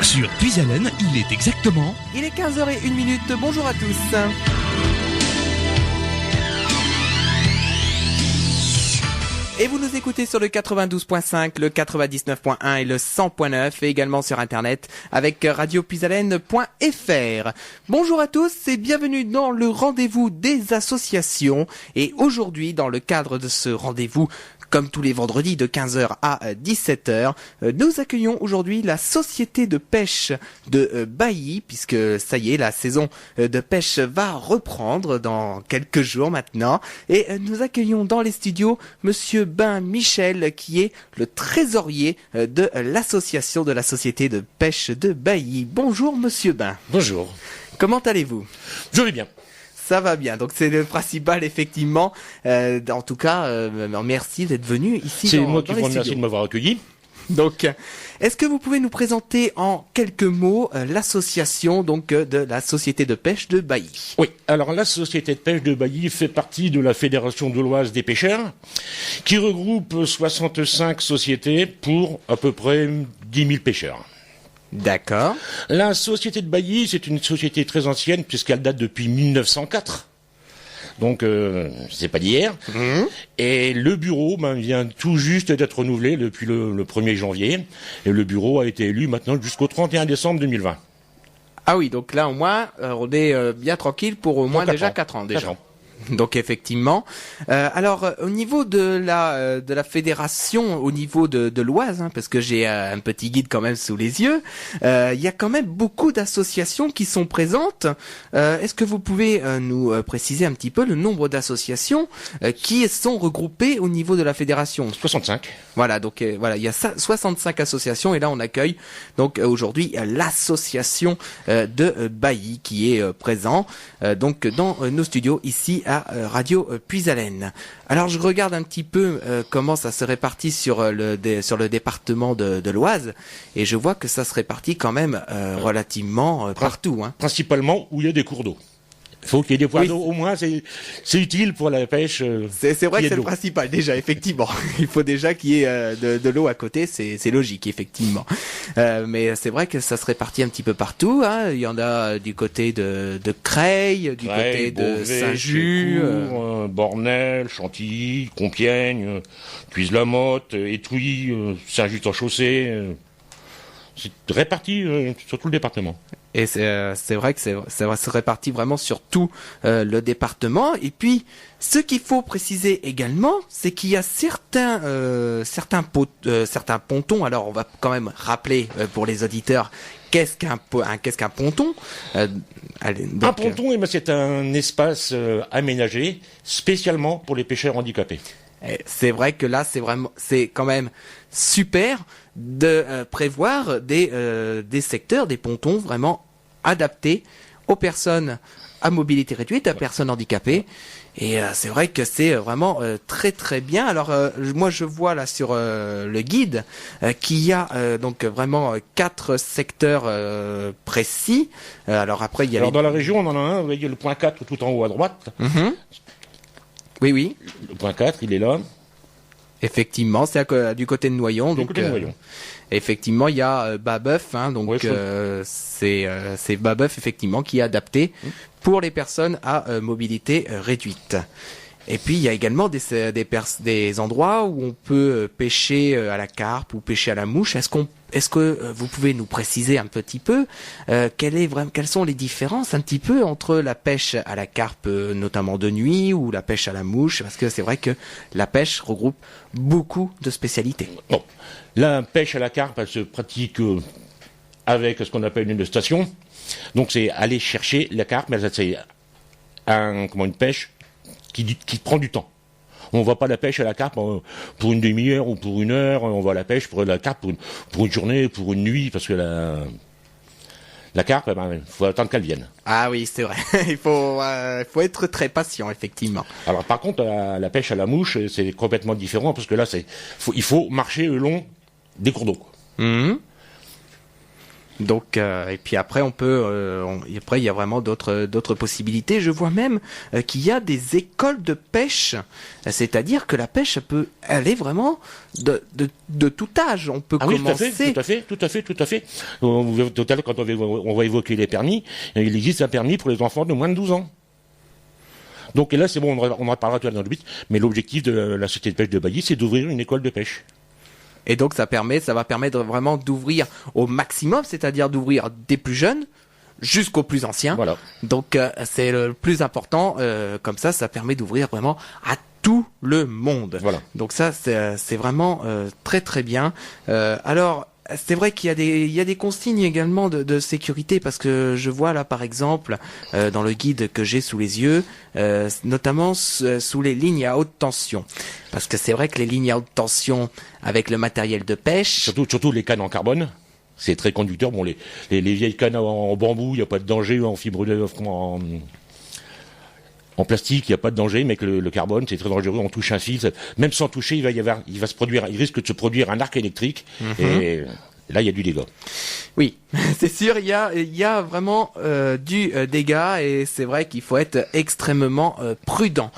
Sur Puisalène, il est exactement... Il est 15h01, bonjour à tous. Et vous nous écoutez sur le 92.5, le 99.1 et le 100.9 et également sur internet avec radiopuisalène.fr. Bonjour à tous et bienvenue dans le rendez-vous des associations. Et aujourd'hui, dans le cadre de ce rendez-vous, comme tous les vendredis de 15h à 17h, nous accueillons aujourd'hui la société de pêche de Bailly, puisque ça y est, la saison de pêche va reprendre dans quelques jours maintenant. Et nous accueillons dans les studios Monsieur Ben Michel, qui est le trésorier de l'association de la société de pêche de Bailly. Bonjour Monsieur Ben. Bonjour. Comment allez-vous? Je vais bien. Ça va bien, donc c'est le principal effectivement. En tout cas, merci d'être venu ici. C'est moi qui vous remercie de m'avoir accueilli. Donc, est-ce que vous pouvez nous présenter en quelques mots l'association donc de la société de pêche de Bailly? Oui, alors la société de pêche de Bailly fait partie de la Fédération doloise des pêcheurs, qui regroupe 65 sociétés pour à peu près 10 000 pêcheurs. D'accord. La société de Bailly, c'est une société très ancienne puisqu'elle date depuis 1904. Donc, c'est pas d'hier. Mmh. Et le bureau vient tout juste d'être renouvelé depuis le 1er janvier. Et le bureau a été élu maintenant jusqu'au 31 décembre 2020. Ah oui, donc là au moins, on est bien tranquille pour au moins déjà 4 ans déjà. 4 ans. Donc effectivement. Alors au niveau de la fédération, au niveau de l'Oise, parce que j'ai un petit guide quand même sous les yeux, il y a quand même beaucoup d'associations qui sont présentes. Est-ce que vous pouvez nous préciser un petit peu le nombre d'associations qui sont regroupées au niveau de la fédération? 65. Voilà, donc voilà, il y a 65 associations et là on accueille donc aujourd'hui l'association de Bailly qui est présent donc dans nos studios ici à Radio Puisalène. Alors je regarde un petit peu comment ça se répartit sur le département de l'Oise et je vois que ça se répartit quand même relativement partout. Hein. Principalement où il y a des cours d'eau. Il faut qu'il y ait des points d'eau, au moins c'est utile pour la pêche. C'est vrai que c'est le principal déjà, effectivement. Il faut déjà qu'il y ait de l'eau à côté, c'est logique, effectivement. Mais c'est vrai que ça se répartit un petit peu partout. Hein. Il y en a du côté de Creil, du côté de Beauvais, Saint-Just, Bornel, Chantilly, Compiègne, Cuise-la-Motte, Étouilly, Saint-Just-en-Chaussée. C'est réparti sur tout le département. Et c'est vrai que ça se répartit vraiment sur tout le département. Et puis, ce qu'il faut préciser également, c'est qu'il y a certains pontons. Alors, on va quand même rappeler pour les auditeurs qu'est-ce qu'un ponton. Un ponton, c'est un espace aménagé spécialement pour les pêcheurs handicapés. C'est vrai que là, c'est quand même super de prévoir des secteurs, des pontons vraiment adaptés aux personnes à mobilité réduite, à personnes handicapées. Et c'est vrai que c'est vraiment très très bien. Alors moi je vois là sur le guide qu'il y a donc vraiment 4 secteurs précis. Alors après il y a dans la région on en a un, vous voyez le point 4 tout en haut à droite. Mm-hmm. Oui. Le point 4, il est là. Effectivement, c'est du côté de Noyon. Du côté de Noyon. Effectivement, il y a Babeuf, donc c'est Babeuf effectivement qui est adapté pour les personnes à mobilité réduite. Et puis il y a également des endroits où on peut pêcher à la carpe ou pêcher à la mouche. Est-ce que vous pouvez nous préciser un petit peu quelles sont les différences un petit peu entre la pêche à la carpe, notamment de nuit, ou la pêche à la mouche? Parce que c'est vrai que la pêche regroupe beaucoup de spécialités. Bon. La pêche à la carpe, elle se pratique avec ce qu'on appelle une station. Donc c'est aller chercher la carpe, mais c'est une pêche qui prend du temps. On ne va pas la pêche à la carpe pour une demi-heure ou pour une heure. On va à la pêche pour la carpe pour une journée, pour une nuit, parce que la carpe, faut attendre qu'elle vienne. Ah oui, c'est vrai. Il faut être très patient, effectivement. Alors par contre, la pêche à la mouche, c'est complètement différent, parce que là, il faut marcher le long des cours d'eau. Mmh. Donc et puis après on peut après il y a vraiment d'autres possibilités. Je vois même qu'il y a des écoles de pêche, c'est-à-dire que la pêche peut aller vraiment de tout âge. On peut commencer. Oui, tout à fait. Tout à l'heure quand on va évoquer les permis, il existe un permis pour les enfants de moins de 12 ans. Donc et là c'est bon, on en parlera tout à l'heure dans le but, mais l'objectif de la société de pêche de Bailly, c'est d'ouvrir une école de pêche. Et donc ça va permettre vraiment d'ouvrir au maximum, c'est-à-dire d'ouvrir des plus jeunes jusqu'aux plus anciens. Voilà. Donc c'est le plus important. Comme ça permet d'ouvrir vraiment à tout le monde. Voilà. Donc ça c'est vraiment très très bien. Alors c'est vrai qu'il y a des consignes également de sécurité, parce que je vois là par exemple dans le guide que j'ai sous les yeux, notamment sous les lignes à haute tension, parce que c'est vrai que les lignes à haute tension avec le matériel de pêche, surtout les cannes en carbone, c'est très conducteur. Bon, les vieilles cannes en bambou, il n'y a pas de danger, en fibre en plastique, il n'y a pas de danger, mais que le carbone, c'est très dangereux. On touche un fil, même sans toucher, il risque de se produire un arc électrique, et là, il y a du dégât. Oui, c'est sûr, il y a vraiment du dégât, et c'est vrai qu'il faut être extrêmement prudent.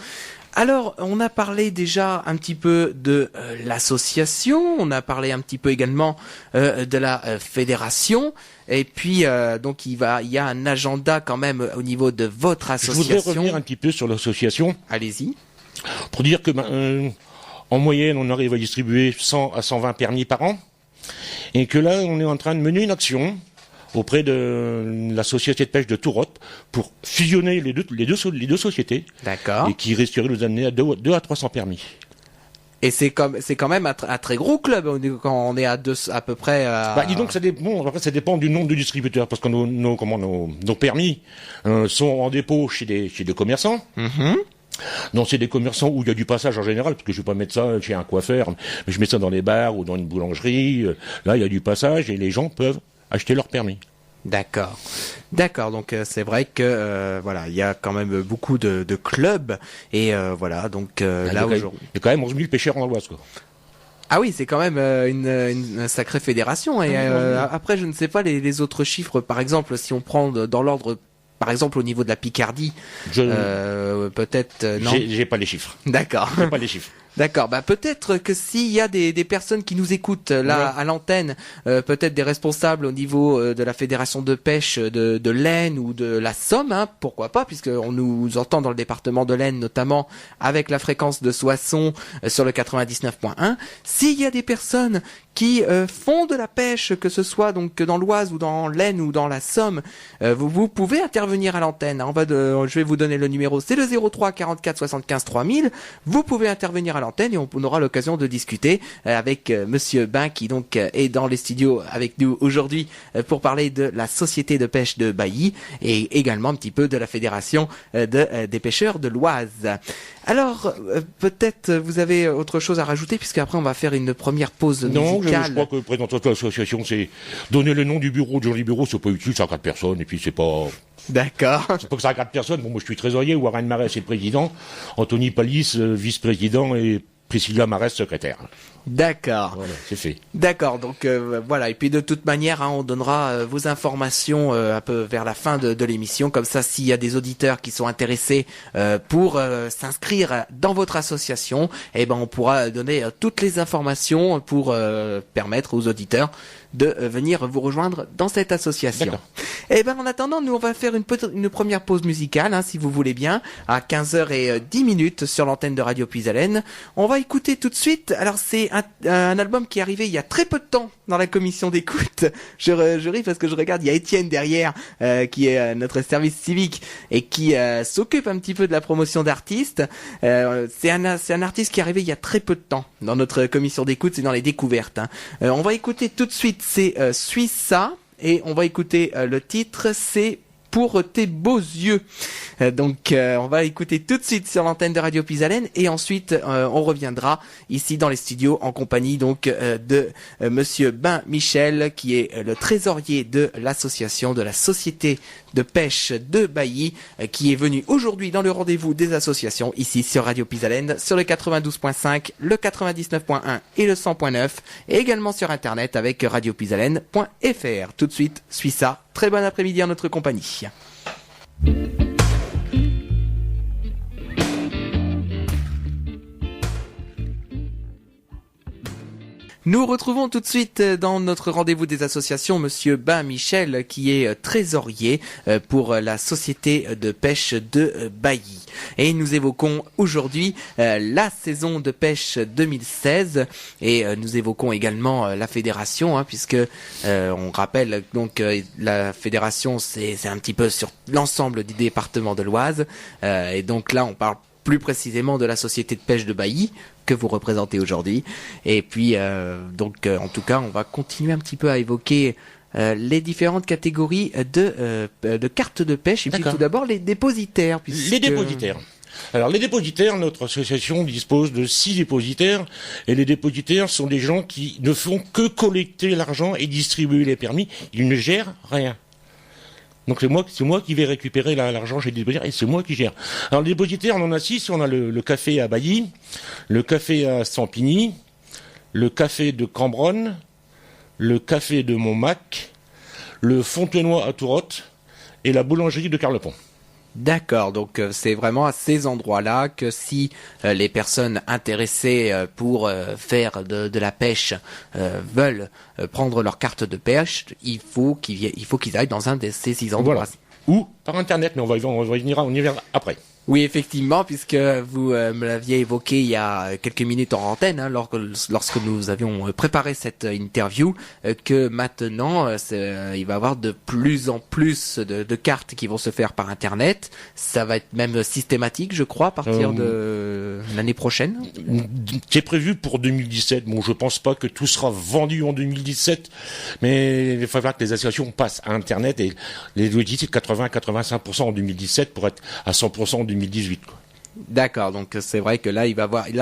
Alors, on a parlé déjà un petit peu de l'association, on a parlé un petit peu également de la fédération, et puis donc il y a un agenda quand même au niveau de votre association. Je voudrais revenir un petit peu sur l'association. Allez-y. Pour dire que en moyenne, on arrive à distribuer 100 à 120 permis par an, et que là, on est en train de mener une action auprès de la société de pêche de Tourotte pour fusionner les deux sociétés. D'accord. Et qui risquerait de nous amener à 2 à 300 permis. Et c'est quand même un très gros club quand on est à peu près. Disons que ça dépend du nombre de distributeurs, parce que nos permis sont en dépôt chez des commerçants. Non, c'est des commerçants où il y a du passage en général, parce que je vais pas mettre ça chez un coiffeur, mais je mets ça dans les bars ou dans une boulangerie. Là, il y a du passage et les gens peuvent acheter leur permis. D'accord. Donc c'est vrai que voilà, il y a quand même beaucoup de clubs, et voilà, donc là aujourd'hui. Il y a quand même 11 000 pêcheurs en Oise, quoi. Ah oui, c'est quand même une sacrée fédération. Et après, je ne sais pas les autres chiffres. Par exemple, si on prend dans l'ordre, par exemple au niveau de la Picardie, peut-être non. J'ai pas les chiffres. D'accord. J'ai pas les chiffres. D'accord, peut-être que s'il y a des personnes qui nous écoutent là à l'antenne, peut-être des responsables au niveau de la fédération de pêche de l'Aisne ou de la Somme, pourquoi pas, puisqu'on nous entend dans le département de l'Aisne notamment avec la fréquence de Soissons sur le 99.1. S'il y a des personnes qui font de la pêche, que ce soit donc dans l'Oise ou dans l'Aisne ou dans la Somme, vous pouvez intervenir à l'antenne. Je vais vous donner le numéro, c'est le 03 44 75 3000. Vous pouvez intervenir à l'antenne et on aura l'occasion de discuter avec Monsieur Bain, qui donc est dans les studios avec nous aujourd'hui pour parler de la société de pêche de Bailly et également un petit peu de la fédération des pêcheurs de l'Oise. Alors peut-être vous avez autre chose à rajouter, puisque après on va faire une première pause musicale. Je crois que présenter l'association, c'est donner le nom du bureau. Du bureau, c'est pas utile, ça regarde personne, et puis c'est pas. D'accord. C'est pas que ça regarde personne. Bon, moi je suis trésorier, Warren Marès est le président, Anthony Palis vice-président et Priscilla Marès secrétaire. D'accord. Voilà, c'est fait. D'accord, donc voilà. Et puis de toute manière, on donnera vos informations un peu vers la fin de l'émission. Comme ça, s'il y a des auditeurs qui sont intéressés pour s'inscrire dans votre association, on pourra donner toutes les informations pour permettre aux auditeurs de venir vous rejoindre dans cette association. En attendant, nous on va faire une première pause musicale, si vous voulez bien, à 15h10 sur l'antenne de Radio Puisalène. On va écouter tout de suite. Alors c'est un album qui est arrivé il y a très peu de temps dans la commission d'écoute. Je ris parce que je regarde, il y a Étienne derrière qui est notre service civique et qui s'occupe un petit peu de la promotion d'artistes. C'est un artiste qui est arrivé il y a très peu de temps dans notre commission d'écoute, c'est dans les découvertes. On va écouter tout de suite, c'est Suissa, et on va écouter le titre, c'est pour tes beaux yeux. Donc on va écouter tout de suite sur l'antenne de Radio Pisalène et ensuite on reviendra ici dans les studios en compagnie donc de monsieur Ben Michel qui est le trésorier de l'association de la société de pêche de Bailly qui est venu aujourd'hui dans le rendez-vous des associations ici sur Radio Pisalène sur le 92.5, le 99.1 et le 100.9 et également sur internet avec radiopisalène.fr. Tout de suite, suis ça. Très bon après-midi en notre compagnie. Nous retrouvons tout de suite dans notre rendez-vous des associations monsieur Ben Michel qui est trésorier pour la société de pêche de Bailly. Et nous évoquons aujourd'hui la saison de pêche 2016 et nous évoquons également la fédération puisque on rappelle donc la fédération c'est un petit peu sur l'ensemble du département de l'Oise et donc là on parle plus précisément de la société de pêche de Bailly que vous représentez aujourd'hui. Et puis, en tout cas, on va continuer un petit peu à évoquer les différentes catégories de cartes de pêche. Et puis tout d'abord, les dépositaires. Les dépositaires. Alors, les dépositaires, notre association dispose de 6 dépositaires. Et les dépositaires sont des gens qui ne font que collecter l'argent et distribuer les permis. Ils ne gèrent rien. Donc c'est moi qui vais récupérer l'argent chez les dépositaires et c'est moi qui gère. Alors les dépositaires, on en a 6, on a le café à Bailly, le café à Sampigny, le café de Cambronne, le café de Montmac, le Fontenoy à Tourotte et la boulangerie de Carlepont. D'accord, donc c'est vraiment à ces endroits-là que si les personnes intéressées pour faire de la pêche veulent prendre leur carte de pêche, il faut qu'ils aillent dans un de ces 6 endroits. Voilà. Ou par internet, mais on y verra après. Oui, effectivement, puisque vous me l'aviez évoqué il y a quelques minutes en antenne, lorsque nous avions préparé cette interview, que maintenant, il va y avoir de plus en plus de cartes qui vont se faire par Internet. Ça va être même systématique, je crois, à partir de l'année prochaine. C'est prévu pour 2017. Bon, je pense pas que tout sera vendu en 2017, mais il va falloir que les associations passent à Internet et les objectifs 80-85% en 2017 pour être à 100% en 2018. Quoi. D'accord, donc c'est vrai que là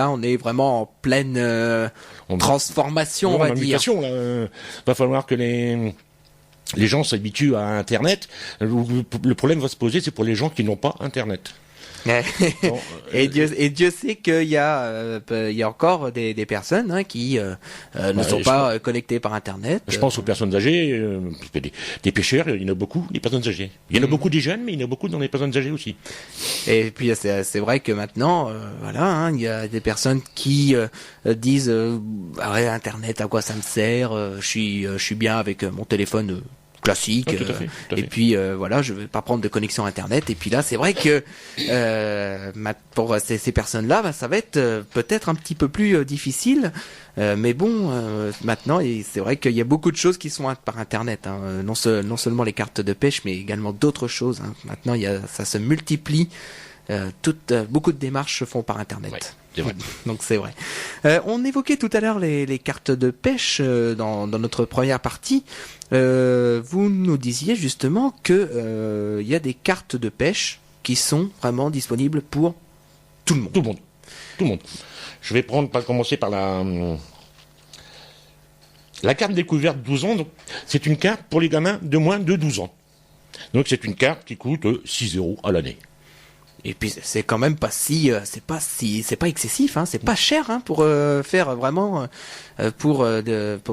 on est vraiment en pleine transformation, on va dire. Mutation, là. Va falloir que les gens s'habituent à Internet. Le problème va se poser, c'est pour les gens qui n'ont pas Internet. Bon, et Dieu sait qu'il y a encore des personnes qui ne sont pas connectées par Internet. Je pense aux personnes âgées, des pêcheurs, il y en a beaucoup, des personnes âgées. Il y en a beaucoup des jeunes, mais il y en a beaucoup dans les personnes âgées aussi. Et puis c'est vrai que maintenant, il y a des personnes qui disent Internet, à quoi ça me sert, je suis bien avec mon téléphone classique, tout à fait. Et puis je vais pas prendre de connexion internet. Et puis là, c'est vrai que pour ces personnes-là, ça va être peut-être un petit peu plus difficile. Mais bon, maintenant, et c'est vrai qu'il y a beaucoup de choses qui sont par internet. Non seulement les cartes de pêche, mais également d'autres choses. Maintenant, ça se multiplie. Beaucoup de démarches se font par internet. Ouais. C'est vrai. Donc c'est vrai. On évoquait tout à l'heure les cartes de pêche dans notre première partie. Vous nous disiez justement que il y a des cartes de pêche qui sont vraiment disponibles pour tout le monde. Tout le monde. Je vais commencer par la carte découverte 12 ans. Donc, c'est une carte pour les gamins de moins de 12 ans. Donc c'est une carte qui coûte 6 € à l'année. Et puis c'est quand même pas c'est pas excessif, c'est pas cher pour faire vraiment pour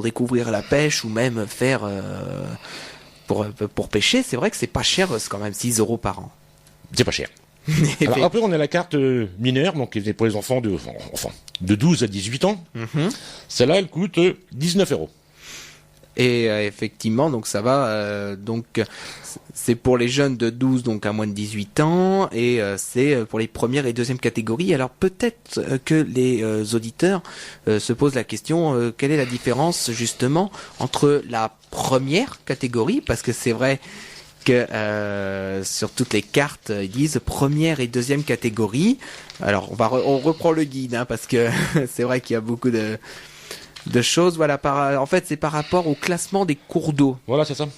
découvrir la pêche ou même faire pour pêcher. C'est vrai que c'est pas cher, c'est quand même 6 € par an. C'est pas cher. Alors après on a la carte mineure, donc qui est pour les enfants de 12 à 18 ans. Mm-hmm. Celle-là elle coûte 19 €. Et effectivement, donc ça va, c'est pour les jeunes de 12 donc à moins de 18 ans et c'est pour les premières et deuxièmes catégories. Alors peut-être que les auditeurs se posent la question, quelle est la différence justement entre la première catégorie, parce que c'est vrai que sur toutes les cartes ils disent première et deuxième catégorie. Alors on reprend le guide parce que c'est vrai qu'il y a beaucoup de choses, voilà. En fait, c'est par rapport au classement des cours d'eau. Voilà, c'est ça.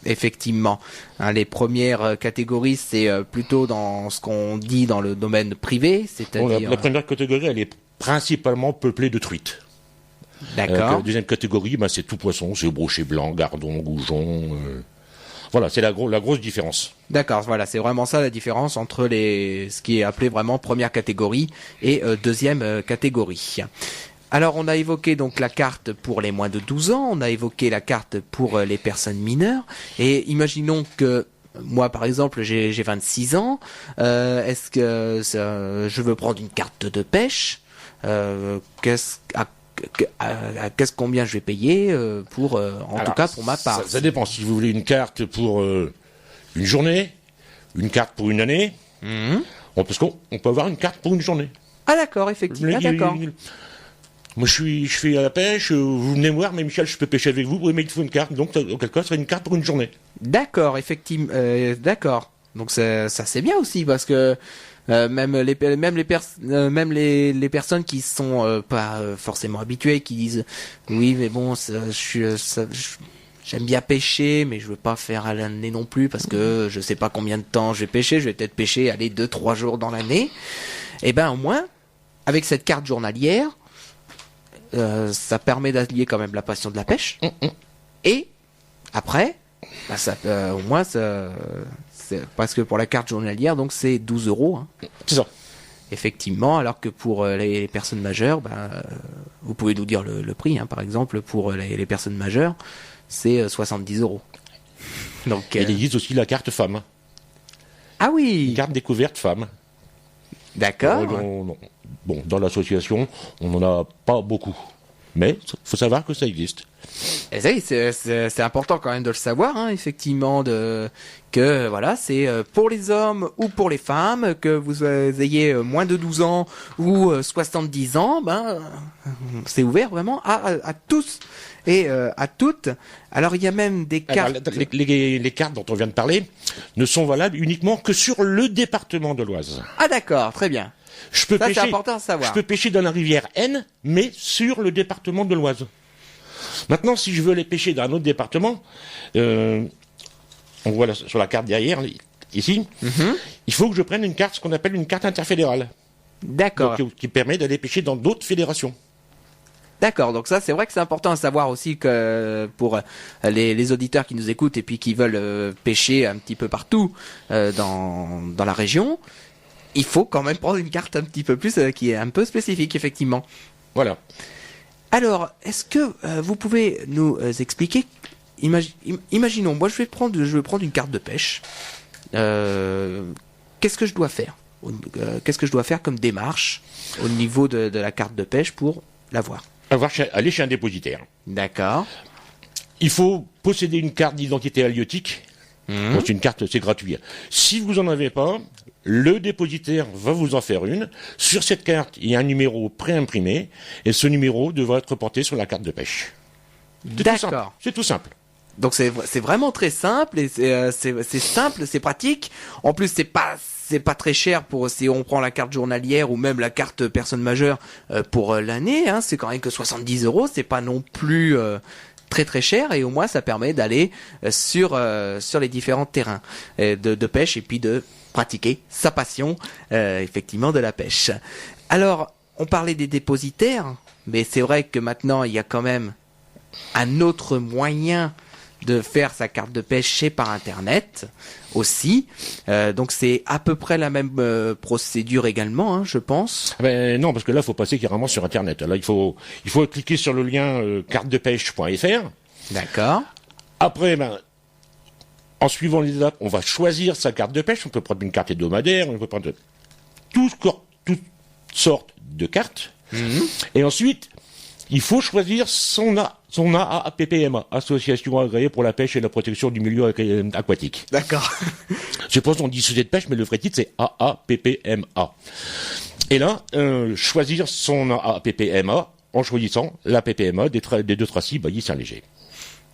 effectivement. Hein, les premières catégories, c'est plutôt dans ce qu'on dit dans le domaine privé, c'est-à-dire... La première catégorie, elle est principalement peuplée de truites. D'accord. La deuxième catégorie, c'est tout poisson, c'est brochet blanc, gardon, goujon. Voilà, c'est la grosse différence. D'accord, voilà, c'est vraiment ça la différence entre ce qui est appelé vraiment première catégorie et deuxième catégorie. Alors, on a évoqué donc la carte pour les moins de 12 ans, on a évoqué la carte pour les personnes mineures, et imaginons que moi, par exemple, j'ai 26 ans, est-ce que je veux prendre une carte de pêche, qu'est-ce combien je vais payer tout cas pour ma part. Ça dépend. Si vous voulez une carte pour une journée, une carte pour une année, parce qu'on peut avoir une carte pour une journée. Ah d'accord, effectivement. Ah, d'accord. Moi je fais à la pêche, vous venez me voir, mais Michel, je peux pêcher avec vous, mais il faut une carte, donc auquel cas ce serait une carte pour une journée. D'accord, effectivement, d'accord. Donc ça c'est bien aussi parce que même les personnes qui sont pas forcément habituées, qui disent oui mais bon j'aime bien pêcher mais je veux pas faire à l'année non plus parce que je sais pas combien de temps je vais pêcher, je vais peut-être pêcher 2-3 jours dans l'année. Et ben au moins avec cette carte journalière ça permet d'allier quand même la passion de la pêche et après au moins parce que pour la carte journalière, donc c'est 12 €. Hein. C'est ça. Effectivement, alors que pour les personnes majeures, vous pouvez nous dire le prix, hein, par exemple, pour les personnes majeures, c'est 70 €. Donc, il existe aussi la carte femme. Ah oui. Une carte découverte femme. D'accord. Bon, dans l'association, on n'en a pas beaucoup. Mais il faut savoir que ça existe. Et c'est important quand même de le savoir, hein, effectivement, que voilà, c'est pour les hommes ou pour les femmes, que vous ayez moins de 12 ans ou 70 ans, c'est ouvert vraiment à tous et à toutes. Alors il y a même des cartes... Alors, les cartes dont on vient de parler ne sont valables uniquement que sur le département de l'Oise. Ah d'accord, très bien. C'est important à savoir. Je peux pêcher dans la rivière Aisne, mais sur le département de l'Oise. Maintenant, si je veux aller pêcher dans un autre département, on voit sur la carte derrière, ici, il faut que je prenne une carte, ce qu'on appelle une carte interfédérale. D'accord. Donc, qui permet d'aller pêcher dans d'autres fédérations. D'accord, donc ça c'est vrai que c'est important à savoir aussi que pour les auditeurs qui nous écoutent et puis qui veulent pêcher un petit peu partout dans la région, il faut quand même prendre une carte un petit peu plus qui est un peu spécifique effectivement. Voilà. Alors, est-ce que vous pouvez nous expliquer, imaginons, moi je vais prendre une carte de pêche, qu'est-ce que je dois faire qu'est-ce que je dois faire comme démarche au niveau de la carte de pêche pour l'avoir? Aller chez un dépositaire. D'accord. Il faut posséder une carte d'identité halieutique. Bon, c'est une carte, c'est gratuit. Si vous en avez pas, le dépositaire va vous en faire une. Sur cette carte, il y a un numéro préimprimé, et ce numéro devra être porté sur la carte de pêche. D'accord. C'est tout simple. Donc c'est vraiment très simple et c'est simple, c'est pratique. En plus c'est pas très cher pour si on prend la carte journalière ou même la carte personne majeure pour l'année. Hein, c'est quand même que 70 €. C'est pas non plus très très cher et au moins ça permet d'aller sur les différents terrains de pêche et puis de pratiquer sa passion effectivement de la pêche. Alors on parlait des dépositaires, mais c'est vrai que maintenant il y a quand même un autre moyen de faire sa carte de pêche par internet aussi. Donc c'est à peu près la même procédure également, hein, je pense. Non, parce que là, il faut passer carrément sur internet. Là, il faut cliquer sur le lien cartedepêche.fr. D'accord. Après, en suivant les étapes, on va choisir sa carte de pêche. On peut prendre une carte hebdomadaire, on peut prendre toutes sortes de cartes. Et ensuite, il faut choisir son AAPPMA, Association agréée pour la pêche et la protection du milieu aquatique. D'accord. Je pense qu'on dit société de pêche, mais le vrai titre c'est AAPPMA. Et là, choisir son AAPPMA en choisissant la PPMA des deux tracis Bailly Saint-Léger.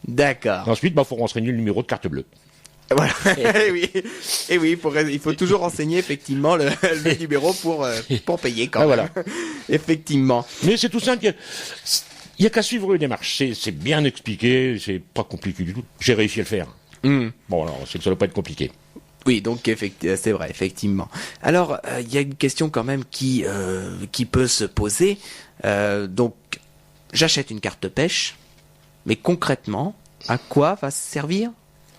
D'accord. Ensuite, faut renseigner le numéro de carte bleue. Voilà. Et oui, il faut toujours renseigner effectivement le numéro pour payer quand même. Voilà. Effectivement. Mais c'est tout simple. Il y a qu'à suivre les démarches. C'est bien expliqué, c'est pas compliqué du tout. J'ai réussi à le faire. Bon, alors, c'est que ça ne doit pas être compliqué. Oui, donc c'est vrai, effectivement. Alors, il y a une question quand même qui peut se poser. Donc, j'achète une carte de pêche, mais concrètement, à quoi va servir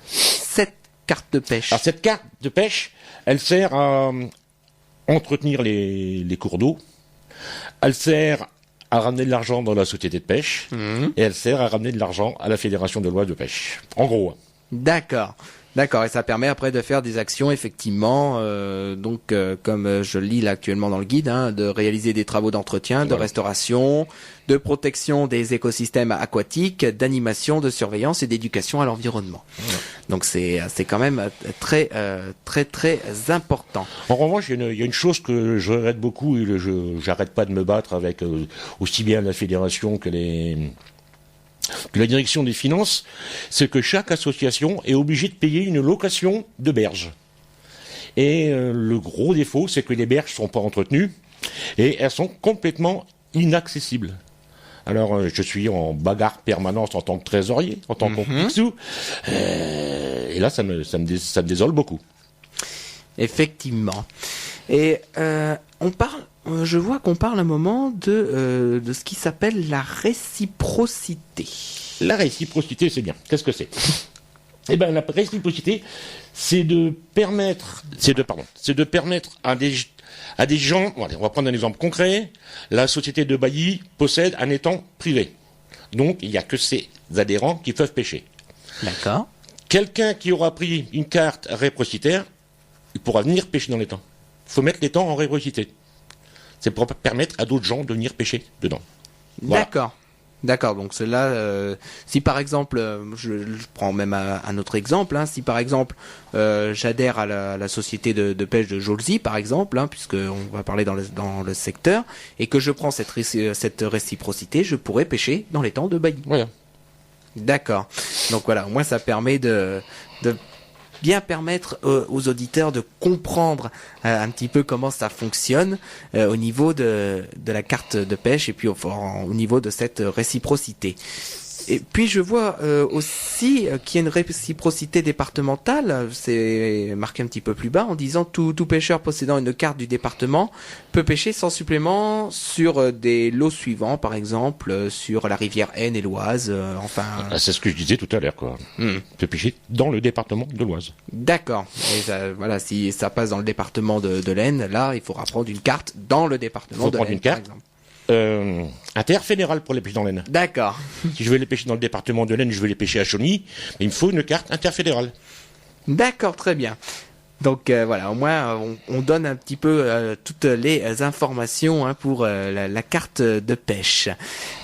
cette carte de pêche? Alors, cette carte de pêche, elle sert à entretenir les cours d'eau. Elle sert à ramener de l'argent dans la société de pêche. Et elle sert à ramener de l'argent à la Fédération de l'Oise de pêche. En gros. D'accord. D'accord, et ça permet après de faire des actions effectivement, comme je lis là actuellement dans le guide, de réaliser des travaux d'entretien, de restauration, de protection des écosystèmes aquatiques, d'animation, de surveillance et d'éducation à l'environnement. Voilà. Donc c'est quand même très important. En revanche, il y a une chose que je regrette beaucoup et j'arrête pas de me battre avec aussi bien la fédération que la direction des finances, c'est que chaque association est obligée de payer une location de berge. Et le gros défaut, c'est que les berges sont pas entretenues et elles sont complètement inaccessibles. Alors, je suis en bagarre permanente en tant que trésorier, en tant qu'Ompixou, et là, ça me désole beaucoup. Effectivement. Et je vois qu'on parle un moment de ce qui s'appelle la réciprocité. La réciprocité, c'est bien. Qu'est-ce que c'est? Eh ben, la réciprocité, c'est de permettre à des gens, on va prendre un exemple concret, la société de bailli possède un étang privé. Donc, il n'y a que ses adhérents qui peuvent pêcher. D'accord. Quelqu'un qui aura pris une carte réciprocitaire, il pourra venir pêcher dans l'étang. Il faut mettre l'étang en réciprocité. C'est pour permettre à d'autres gens de venir pêcher dedans. Voilà. D'accord. Donc cela, si par exemple, je prends même un autre exemple, si par exemple j'adhère à la société de pêche de Jolzy, par exemple, puisque on va parler dans le secteur, et que je prends cette réciprocité, je pourrais pêcher dans l'étang de Bailly. Voilà. D'accord. Donc voilà, au moins ça permet de bien permettre aux auditeurs de comprendre un petit peu comment ça fonctionne au niveau de la carte de pêche et puis au niveau de cette réciprocité. Et puis je vois aussi qu'il y a une réciprocité départementale, c'est marqué un petit peu plus bas en disant tout pêcheur possédant une carte du département peut pêcher sans supplément sur des lots suivants, par exemple sur la rivière Aisne et l'Oise, C'est ce que je disais tout à l'heure, quoi. Peut pêcher dans le département de l'Oise. D'accord. Et ça, voilà, si ça passe dans le département de l'Aisne, là il faudra prendre une carte dans le département de l'Aisne, par exemple. Interfédérale pour les pêches dans l'Aisne. D'accord. Si je veux les pêcher dans le département de l'Aisne, je veux les pêcher à Chauny, il me faut une carte interfédérale. D'accord, très bien. Donc voilà, au moins on donne un petit peu toutes les informations pour la carte de pêche.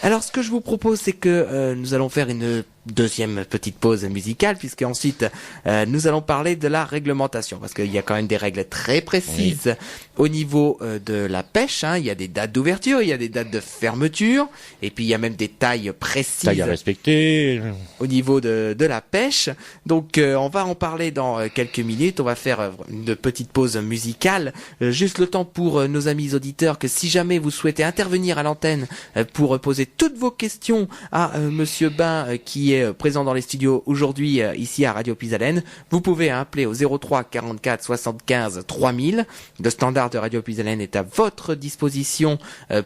Alors ce que je vous propose, c'est que nous allons faire une deuxième petite pause musicale, puisque ensuite nous allons parler de la réglementation, parce qu'il y a quand même des règles très précises au niveau de la pêche. Il y a des dates d'ouverture, il y a des dates de fermeture, et puis il y a même des tailles précises. Tailles à respecter. Au niveau de la pêche. Donc on va en parler dans quelques minutes. On va faire une petite pause musicale, juste le temps pour nos amis auditeurs que si jamais vous souhaitez intervenir à l'antenne pour poser toutes vos questions à Monsieur Bain qui est présent dans les studios aujourd'hui ici à Radio Puisalène, vous pouvez appeler au 03 44 75 3000. Le standard de Radio Puisalène est à votre disposition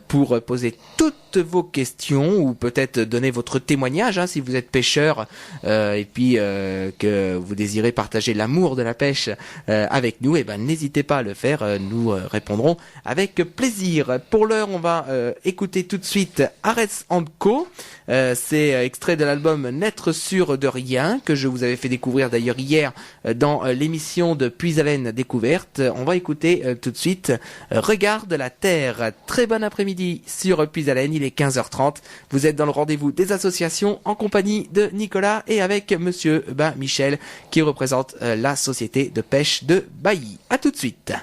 pour poser toutes vos questions ou peut-être donner votre témoignage si vous êtes pêcheur et puis que vous désirez partager l'amour de la pêche avec nous, et n'hésitez pas à le faire, nous répondrons avec plaisir. Pour l'heure, on va écouter tout de suite Arès & Co. C'est extrait de l'album N'être sûr de rien, que je vous avais fait découvrir d'ailleurs hier dans l'émission de Puisalène Découverte. On va écouter tout de suite Regarde la Terre. Très bon après-midi sur Puisalène, il est 15h30. Vous êtes dans le rendez-vous des associations en compagnie de Nicolas et avec Monsieur Michel qui représente la société de pêche de Bailly. À tout de suite.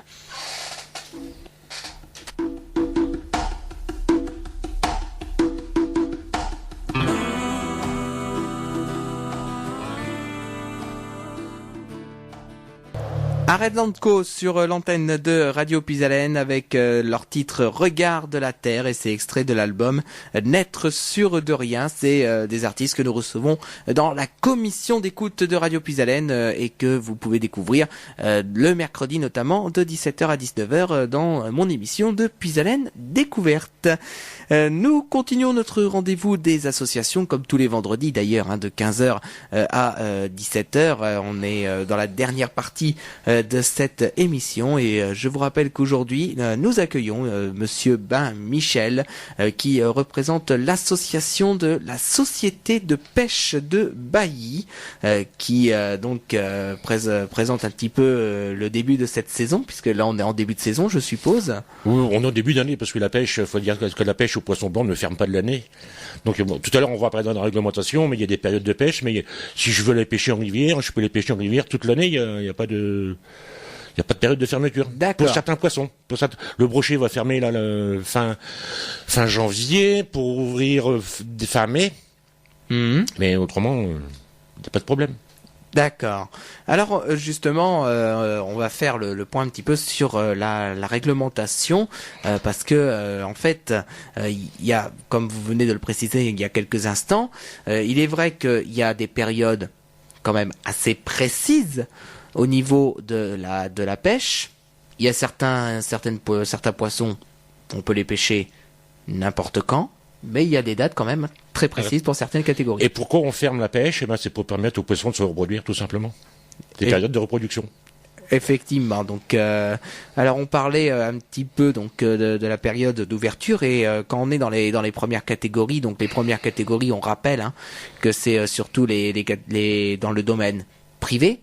Redland Co sur l'antenne de Radio Pisalène avec leur titre Regard de la Terre et c'est extrait de l'album Naître sûr de rien. C'est des artistes que nous recevons dans la commission d'écoute de Radio Pisalène et que vous pouvez découvrir le mercredi notamment de 17h à 19h dans mon émission de Pisalène Découverte. Nous continuons notre rendez-vous des associations comme tous les vendredis d'ailleurs de 15h à 17h. On est dans la dernière partie de cette émission et je vous rappelle qu'aujourd'hui nous accueillons monsieur Michel qui représente l'association de la Société de pêche de Bailly qui donc présente un petit peu le début de cette saison puisque là on est en début de saison je suppose. Oui, on est au début d'année parce que la pêche, faut dire que la pêche au poisson blanc ne ferme pas de l'année. Donc bon, tout à l'heure on va parler de la réglementation, mais il y a des périodes de pêche, mais si je veux les pêcher en rivière, je peux les pêcher en rivière toute l'année, il y a pas de période de fermeture. D'accord. Pour certains poissons. Le brochet va fermer là le fin janvier pour ouvrir fin mai. Mais autrement, il n'y a pas de problème. D'accord. Alors justement, on va faire le point un petit peu sur la réglementation parce que en fait, il y a, comme vous venez de le préciser il y a quelques instants, il est vrai qu'il y a des périodes quand même assez précises au niveau de la pêche. Il y a certains poissons, on peut les pêcher n'importe quand. Mais il y a des dates quand même très précises pour certaines catégories. Et pourquoi on ferme la pêche ? C'est pour permettre aux poissons de se reproduire, tout simplement. Des périodes de reproduction. Effectivement. Donc, alors on parlait un petit peu donc de la période d'ouverture et quand on est dans les premières catégories, donc les premières catégories, on rappelle que c'est surtout les dans le domaine privé.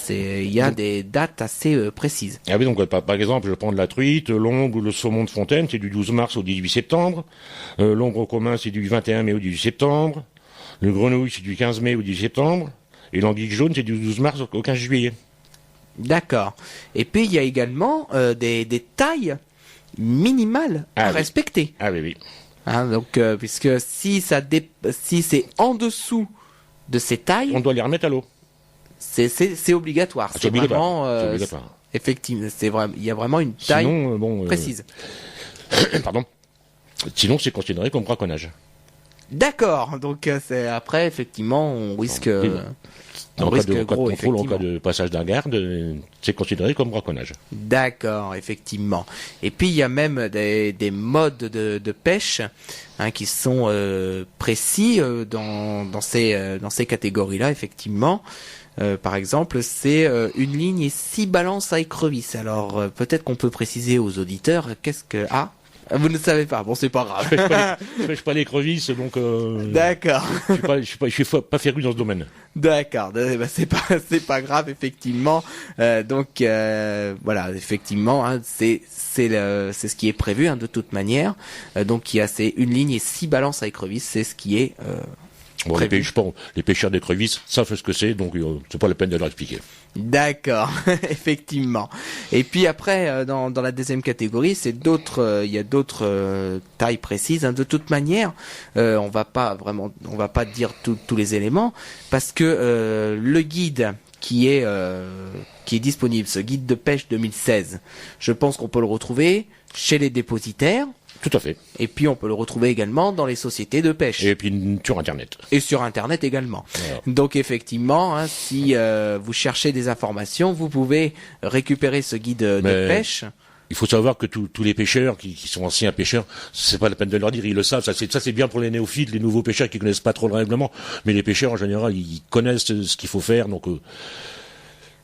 Il y a des dates assez précises. Ah oui, donc par exemple, je prends de la truite, l'ongre ou le saumon de fontaine, c'est du 12 mars au 18 septembre. L'ongre commun, c'est du 21 mai au 18 septembre. Le grenouille, c'est du 15 mai au 18 septembre. Et l'anguille jaune, c'est du 12 mars au 15 juillet. D'accord. Et puis, il y a également des tailles minimales à respecter. Ah oui, oui. Donc, puisque si c'est en dessous de ces tailles... On doit les remettre à l'eau. C'est obligatoire. C'est obligatoire. Vraiment, obligatoire. Effectivement, il y a vraiment une taille précise. Pardon. Sinon, c'est considéré comme braconnage. D'accord. Donc après, effectivement, on risque. En cas de contrôle, en cas de passage d'un garde, c'est considéré comme braconnage. D'accord, effectivement. Et puis il y a même des modes de pêche qui sont précis dans ces catégories-là, effectivement. Par exemple, c'est une ligne et 6 balances à écrevisse. Alors peut-être qu'on peut préciser aux auditeurs qu'est-ce que vous ne savez pas. Bon, c'est pas grave. Je pêche pas l'écrevisse, donc. D'accord. Je suis pas féru dans ce domaine. D'accord. C'est pas grave, effectivement. Donc voilà, effectivement, c'est ce qui est prévu de toute manière. Donc c'est une ligne et 6 balances à écrevisse. C'est ce qui est. Bon, les pêcheurs d'écrevisses savent ce que c'est, donc c'est pas la peine de leur expliquer. D'accord, effectivement. Et puis après, dans la deuxième catégorie, il y a d'autres tailles précises. De toute manière, on va pas dire tous les éléments, parce que le guide qui est disponible, ce guide de pêche 2016, je pense qu'on peut le retrouver chez les dépositaires. Tout à fait. Et puis on peut le retrouver également dans les sociétés de pêche. Et puis sur Internet. Et sur Internet également. Voilà. Donc effectivement, si vous cherchez des informations, vous pouvez récupérer ce guide de pêche. Il faut savoir que tous les pêcheurs qui sont anciens pêcheurs, c'est pas la peine de leur dire, ils le savent. Ça c'est bien pour les néophytes, les nouveaux pêcheurs qui connaissent pas trop le règlement. Mais les pêcheurs en général, ils connaissent ce qu'il faut faire. Donc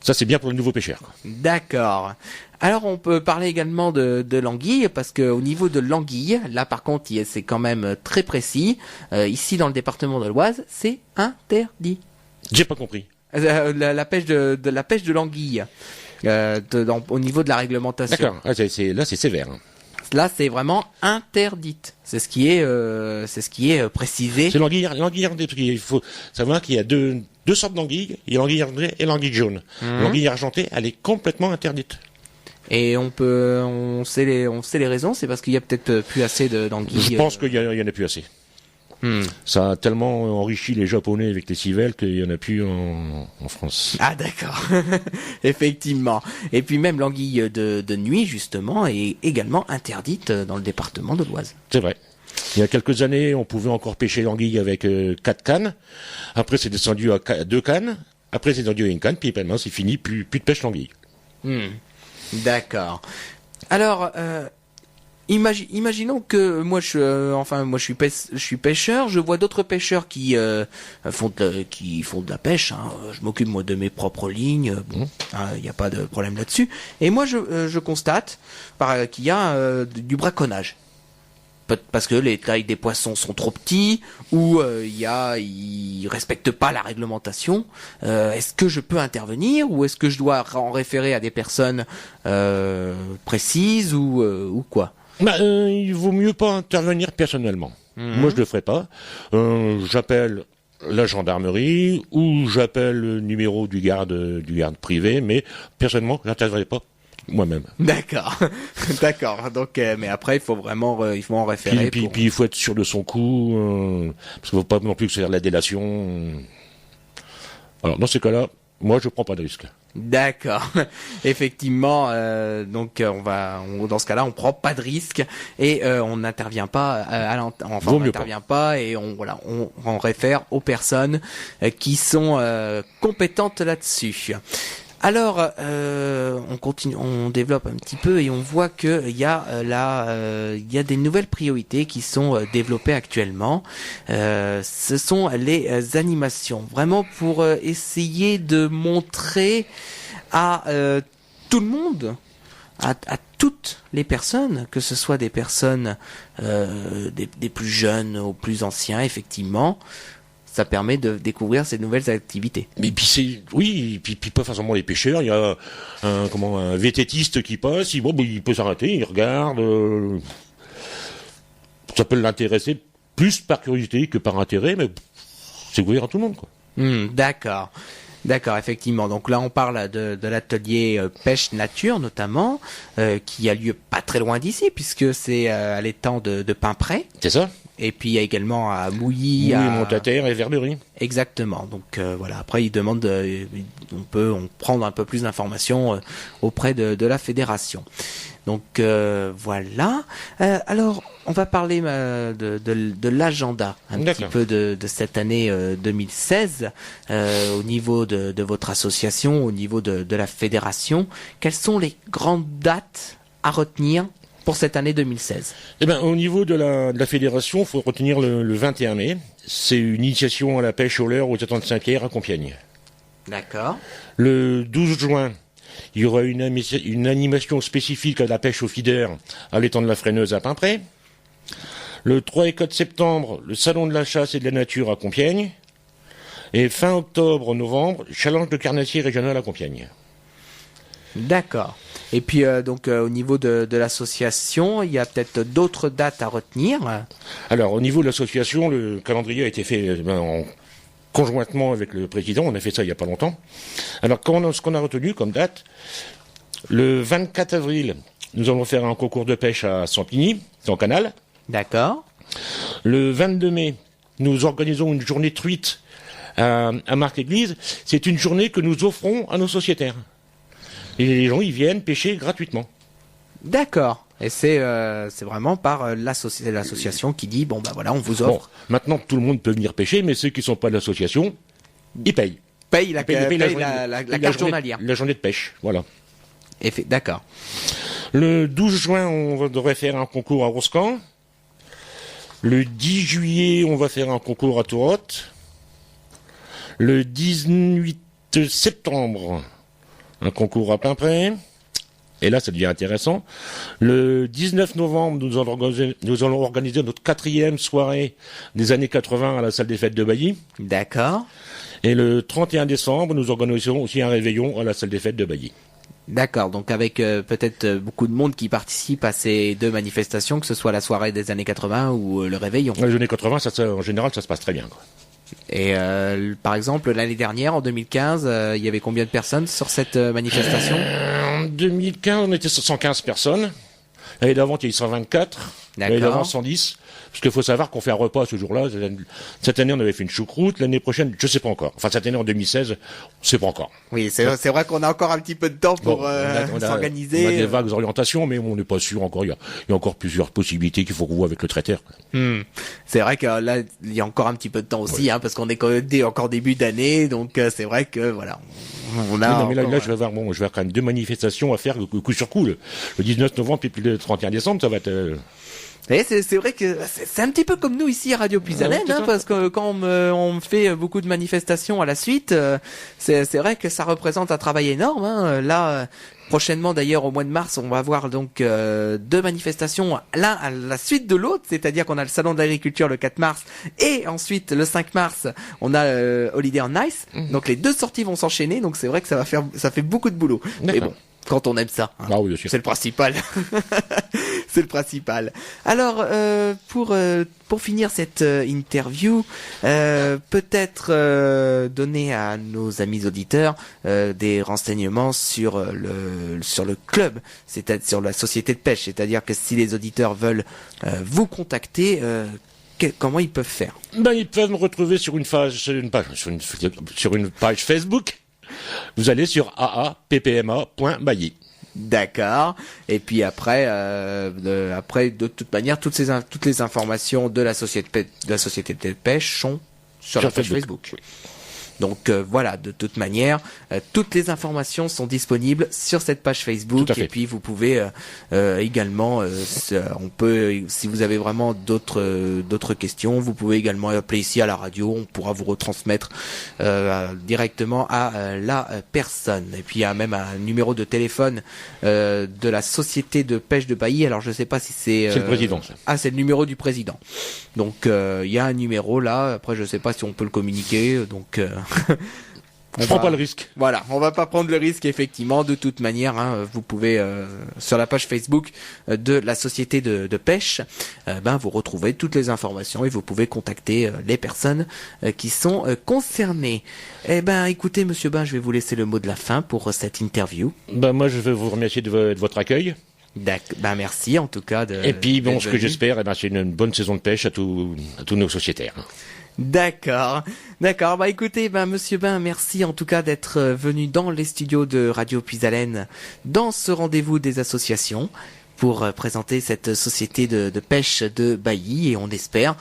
ça c'est bien pour les nouveaux pêcheurs. D'accord. Alors on peut parler également de l'anguille, parce que au niveau de l'anguille, là par contre c'est quand même très précis. Ici dans le département de l'Oise, c'est interdit. J'ai pas compris. La pêche de l'anguille, au niveau de la réglementation. D'accord. Là c'est sévère. Là c'est vraiment interdite. C'est ce qui est précisé. C'est l'anguille argentée, parce qu'il faut savoir qu'il y a deux sortes d'anguilles. Il y a l'anguille argentée et l'anguille jaune. L'anguille argentée, elle est complètement interdite. Et on sait les raisons, c'est parce qu'il y a peut-être plus assez d'anguilles. Je pense qu'il y en a plus assez. Ça a tellement enrichi les Japonais avec les civelles qu'il y en a plus en France. Ah d'accord, effectivement. Et puis même l'anguille de nuit justement est également interdite dans le département de l'Oise. C'est vrai. Il y a quelques années, on pouvait encore pêcher l'anguille avec 4 cannes. Après, c'est descendu à 2 cannes. Après, c'est descendu à 1 canne. Puis maintenant, c'est fini, plus de pêche l'anguille. D'accord. Alors, imaginons que moi je suis pêcheur, je vois d'autres pêcheurs qui font de la pêche, hein. Je m'occupe moi de mes propres lignes, il n'y a pas de problème là-dessus. Et moi je constate qu'il y a du braconnage. Parce que les tailles des poissons sont trop petits ou ils respectent pas la réglementation. Est-ce que je peux intervenir ou est-ce que je dois en référer à des personnes précises ou quoi? Il vaut mieux pas intervenir personnellement. Moi, je le ferai pas. J'appelle la gendarmerie ou j'appelle le numéro du garde privé, mais personnellement, j'interviendrai pas moi-même. D'accord, d'accord. Donc, mais après, il faut en référer. Puis il faut être sûr de son coup, parce qu'il ne faut pas non plus faire la délation. Alors, dans ces cas-là, moi, je prends pas de risque. D'accord, effectivement. Donc, dans ce cas-là, on prend pas de risque et on n'intervient pas. On n'intervient pas et on réfère aux personnes qui sont compétentes là-dessus. Alors, on continue, on développe un petit peu et on voit que il y a des nouvelles priorités qui sont développées actuellement. Ce sont les animations, vraiment pour essayer de montrer à tout le monde, à toutes les personnes, que ce soit des personnes des plus jeunes aux plus anciens, effectivement. Ça permet de découvrir ces nouvelles activités. Mais puis puis pas forcément les pêcheurs. Il y a un vététiste qui passe. Il peut s'arrêter, il regarde. Ça peut l'intéresser plus par curiosité que par intérêt, mais c'est ouvert à tout le monde, quoi. D'accord. D'accord, effectivement. Donc là, on parle de l'atelier pêche nature, notamment, qui a lieu pas très loin d'ici, puisque c'est à l'étang de Paimpray. C'est ça. Et puis il y a également à Mouilly, Montataire et Verberie. Exactement. Donc voilà. Après, il demande, on prend un peu plus d'informations auprès de la fédération. Donc voilà. Alors, on va parler de l'agenda un petit peu de cette année 2016 au niveau de votre association, au niveau de la fédération. Quelles sont les grandes dates à retenir pour cette année 2016? Au niveau de la fédération, il faut retenir le 21 mai. C'est une initiation à la pêche au leurre aux 35 à Compiègne. D'accord. Le 12 juin, il y aura une animation spécifique à la pêche au feeder à l'étang de la Freineuse à Paimpray. Le 3 et 4 septembre, le salon de la chasse et de la nature à Compiègne. Et fin octobre-novembre, challenge de carnassier régional à Compiègne. D'accord. Et puis au niveau de l'association, il y a peut-être d'autres dates à retenir. Alors au niveau de l'association, le calendrier a été fait conjointement avec le président. On a fait ça il n'y a pas longtemps. Alors ce qu'on a retenu comme date, le 24 avril, nous allons faire un concours de pêche à Sampigny, dans le canal. D'accord. Le 22 mai, nous organisons une journée truite à Marc-Église. C'est une journée que nous offrons à nos sociétaires. Et les gens, ils viennent pêcher gratuitement. D'accord. Et c'est vraiment par l'association qui dit, on vous offre. Bon, maintenant, tout le monde peut venir pêcher, mais ceux qui ne sont pas de l'association, ils payent. Payent la carte journalière. La journée de pêche, voilà. D'accord. Le 12 juin, on devrait faire un concours à Roscan. Le 10 juillet, on va faire un concours à Tourotte. Le 18 septembre, un concours à Paimpray. Et là, ça devient intéressant. Le 19 novembre, nous allons organiser notre 4e soirée des années 80 à la salle des fêtes de Bailly. D'accord. Et le 31 décembre, nous organisons aussi un réveillon à la salle des fêtes de Bailly. D'accord, donc avec peut-être beaucoup de monde qui participe à ces deux manifestations, que ce soit la soirée des années 80 ou le réveillon. Les années 80, en général, ça se passe très bien, quoi. Et par exemple, l'année dernière, en 2015, il y avait combien de personnes sur cette manifestation? En 2015, on était 115 personnes. L'année d'avant, il y a eu 124. D'accord. L'année d'avant, 110. Parce qu'il faut savoir qu'on fait un repas ce jour-là. Cette année, on avait fait une choucroute. L'année prochaine, je sais pas encore. Enfin, cette année, en 2016, on sait pas encore. Oui, c'est vrai qu'on a encore un petit peu de temps pour s'organiser. On a des vagues orientations, mais on n'est pas sûr encore. Il y a encore plusieurs possibilités qu'il faut qu'on voit avec le traiteur. C'est vrai que là, il y a encore un petit peu de temps aussi, parce qu'on est encore début d'année, donc c'est vrai que voilà. On a non, mais là, je vais avoir quand même 2 manifestations à faire coup sur coup. Le 19 novembre et puis le 31 décembre, ça va être... Et c'est vrai que c'est un petit peu comme nous ici à Radio Puisalène, parce que quand on fait beaucoup de manifestations à la suite, c'est vrai que ça représente un travail énorme. Là, prochainement d'ailleurs au mois de mars, on va avoir donc 2 manifestations, l'un à la suite de l'autre, c'est-à-dire qu'on a le salon de l'agriculture le 4 mars et ensuite le 5 mars, on a Holiday on Ice. Donc les 2 sorties vont s'enchaîner, donc c'est vrai que ça fait beaucoup de boulot. Mais bon, quand on aime ça, Ah oui, bien sûr. c'est le principal. C'est le principal. Alors, pour finir cette interview, peut-être donner à nos amis auditeurs des renseignements sur le club, c'est-à-dire sur la société de pêche. C'est-à-dire que si les auditeurs veulent vous contacter, comment ils peuvent faire? Ils peuvent me retrouver sur une page Facebook. Vous allez sur aappma.bailly. D'accord. Et puis après, de toute manière, toutes les informations de la société de pêche sont sur la page Facebook. Oui. Donc voilà, de toute manière, toutes les informations sont disponibles sur cette page Facebook. Et puis vous pouvez également, si vous avez vraiment d'autres questions, vous pouvez également appeler ici à la radio. On pourra vous retransmettre directement à la personne. Et puis il y a même un numéro de téléphone de la société de pêche de Bailly. Alors je sais pas si c'est le président. Ça. Ah, c'est le numéro du président. Donc il y a un numéro là. Après je sais pas si on peut le communiquer. Donc On prend pas le risque. Voilà, on va pas prendre le risque, effectivement. De toute manière, vous pouvez sur la page Facebook de la société de pêche, vous retrouvez toutes les informations et vous pouvez contacter les personnes qui sont concernées. Écoutez, Monsieur Bain, je vais vous laisser le mot de la fin pour cette interview. Moi, je veux vous remercier de votre accueil. Merci en tout cas. Et puis ce que j'espère, c'est une bonne saison de pêche à tous nos sociétaires. D'accord. Écoutez, Monsieur Bain, merci en tout cas d'être venu dans les studios de Radio Puisalène dans ce rendez-vous des associations pour présenter cette société de pêche de Bailly, et on espère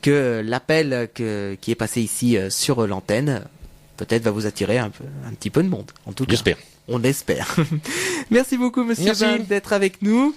que l'appel qui est passé ici sur l'antenne peut-être va vous attirer un petit peu de monde. En tout cas. J'espère. On espère. Merci beaucoup, Monsieur Bain, d'être avec nous.